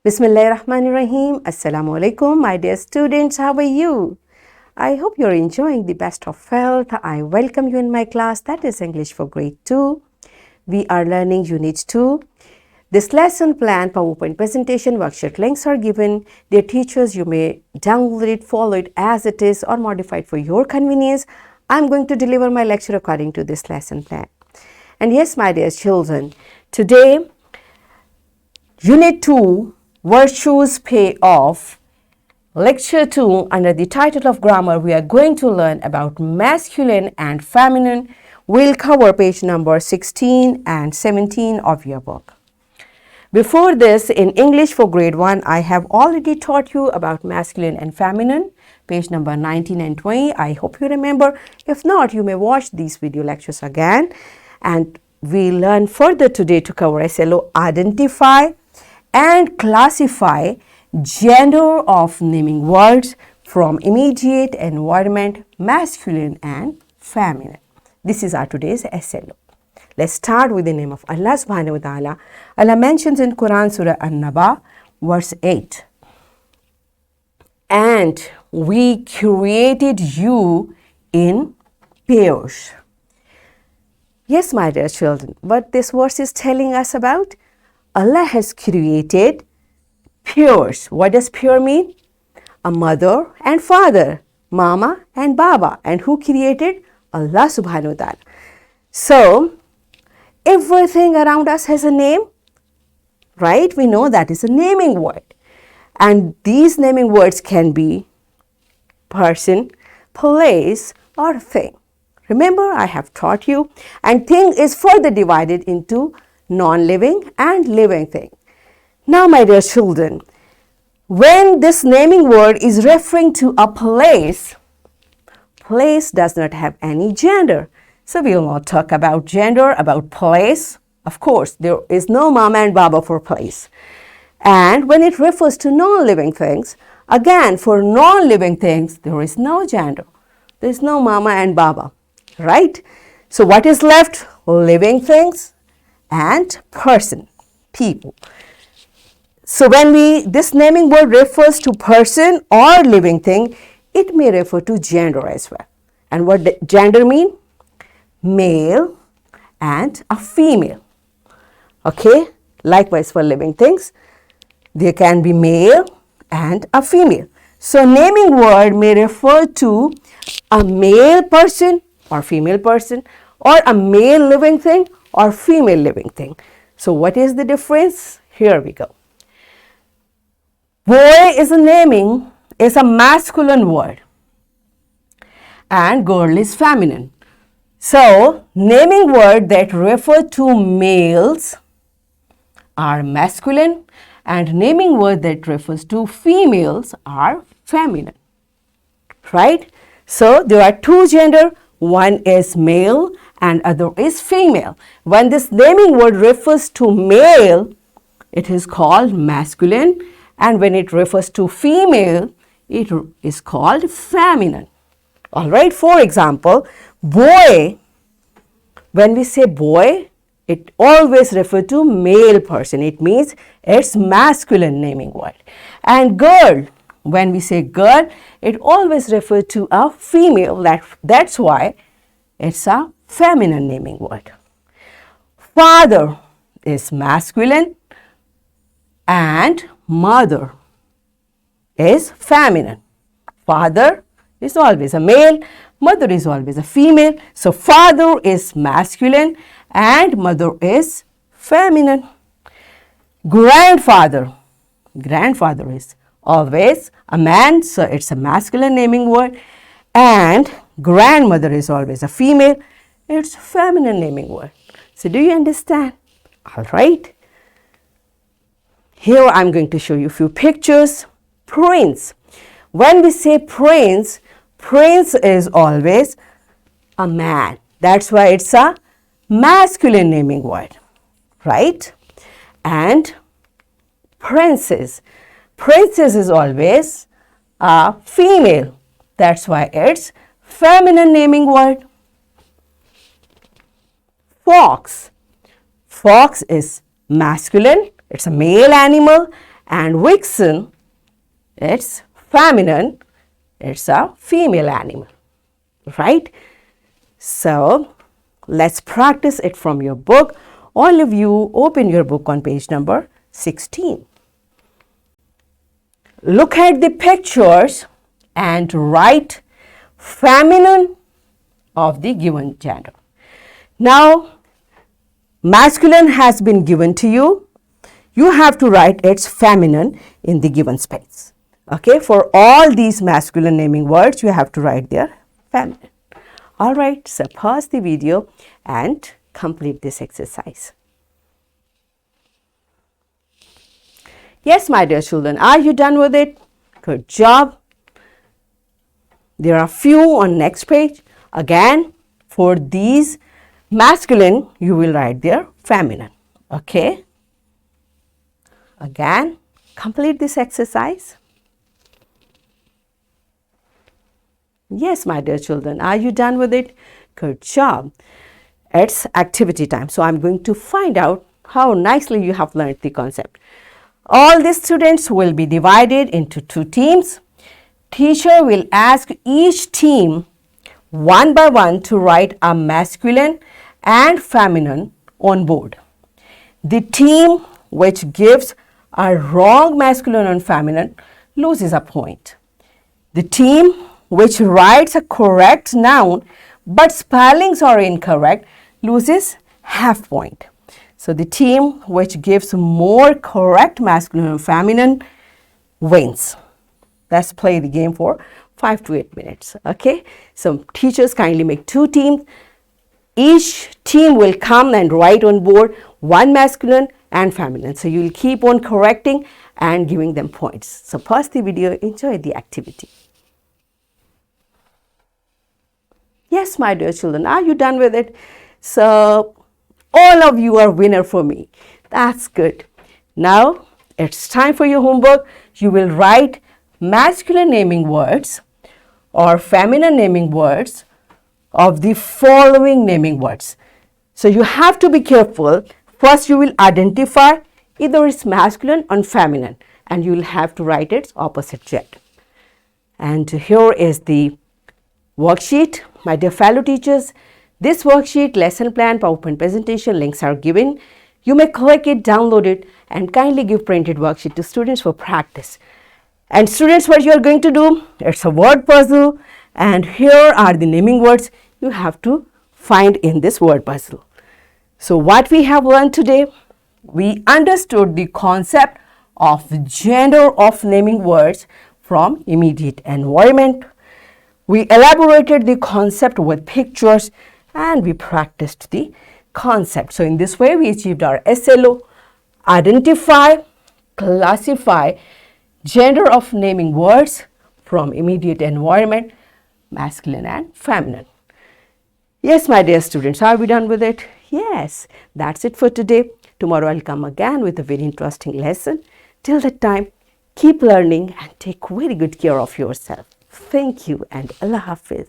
Bismillahirrahmanirrahim. Assalamu alaikum, my dear students. How are you? I hope you're enjoying the best of health. I welcome you in my class, that is English for Grade 2. We are learning Unit 2. This lesson plan, PowerPoint presentation, worksheet links are given. Dear teachers, you may download it, follow it as it is, or modify it for your convenience. I'm going to deliver my lecture according to this lesson plan. And yes, my dear children, today, Unit 2, Virtues Pay Off, Lecture 2, under the title of Grammar, we are going to learn about masculine and feminine. We'll cover page number 16 and 17 of your book. Before this, in English for Grade 1, I have already taught you about masculine and feminine, page number 19 and 20. I hope you remember. If not, you may watch these video lectures again. And we learn further today to cover SLO, identify and classify gender of naming words from immediate environment, masculine and feminine. This is our today's SLO. Let's start with the name of Allah subhanahu wa ta'ala. Allah mentions in Quran Surah An-Naba, verse 8. And we created you in pairs. Yes, my dear children, what this verse is telling us about? Allah has created pairs. What does pair mean? A mother and father, mama and baba. And who created? Allah subhanahu wa ta'ala. So, everything around us has a name, right? We know that is a naming word. And these naming words can be person, place, or thing. Remember, I have taught you. And thing is further divided into non-living and living thing. Now, my dear children, when this naming word is referring to a place, place does not have any gender. So we will not talk about gender, about place. Of course, there is no mama and baba for place. And when it refers to non-living things, again, for non-living things, there is no gender. There is no mama and baba, right? So what is left? Living things and person, people. So when this naming word refers to person or living thing, it may refer to gender as well. And what does gender mean? Male and a female. Okay, likewise for living things, there can be male and a female. So naming word may refer to a male person or female person, or a male living thing or female living thing. So what is the difference? Here we go. Boy is a masculine word, and girl is feminine. So naming word that refer to males are masculine, and naming word that refers to females are feminine, right? So there are two gender, one is male and other is female. When this naming word refers to male, it is called masculine, and when it refers to female, it is called feminine. All right, for example, boy, when we say boy, it always refers to male person. It means it's masculine naming word. And girl, when we say girl, it always refers to a female. That's why it's a feminine naming word. Father is masculine and mother is feminine. Father is always a male, mother is always a female. So father is masculine and mother is feminine. Grandfather is always a man, so it's a masculine naming word. And grandmother is always a female, it's a feminine naming word. So do you understand? All right. Here I'm going to show you a few pictures. Prince. When we say prince, prince is always a man. That's why it's a masculine naming word, right? And princess. Princess is always a female. That's why it's feminine naming word. Fox. Fox is masculine, it's a male animal, And vixen, it's feminine, it's a female animal, right? So let's practice it from your book. All of you open your book on page number 16. Look at the pictures and write feminine of the given gender. Now, masculine has been given to you. You have to write its feminine in the given space. Okay, for all these masculine naming words, you have to write their feminine. All right, so pause the video and complete this exercise. Yes, my dear children, are you done with it? Good job. There are few on next page. Again, for these masculine, you will write their feminine. Okay. Again, complete this exercise. Yes, my dear children, are you done with it? Good job. It's activity time. So I'm going to find out how nicely you have learned the concept. All the students will be divided into 2 teams. Teacher will ask each team one by one to write a masculine and feminine on board. The team which gives a wrong masculine and feminine loses a point. The team which writes a correct noun but spellings are incorrect loses half point. So the team which gives more correct masculine and feminine wins. Let's play the game for 5 to 8 minutes. Okay. So teachers kindly make 2 teams. Each team will come and write on board one masculine and feminine. So you will keep on correcting and giving them points. So pause the video, enjoy the activity. Yes, my dear children, are you done with it? So all of you are winner for me. That's good. Now it's time for your homework. You will write masculine naming words or feminine naming words of the following naming words. So you have to be careful. First you will identify either it's masculine or feminine and you will have to write its opposite gender. And here is the worksheet. My dear fellow teachers, this worksheet, lesson plan, PowerPoint presentation links are given. You may click it, download it and kindly give printed worksheet to students for practice. And students, what you are going to do, it's a word puzzle and here are the naming words you have to find in this word puzzle. So what we have learned today, we understood the concept of gender of naming words from immediate environment. We elaborated the concept with pictures and we practiced the concept. So in this way we achieved our SLO, identify, classify gender of naming words from immediate environment, masculine and feminine. Yes, my dear students, are we done with it? Yes, that's it for today. Tomorrow I'll come again with a very interesting lesson. Till that time, keep learning and take very good care of yourself. Thank you and Allah Hafiz.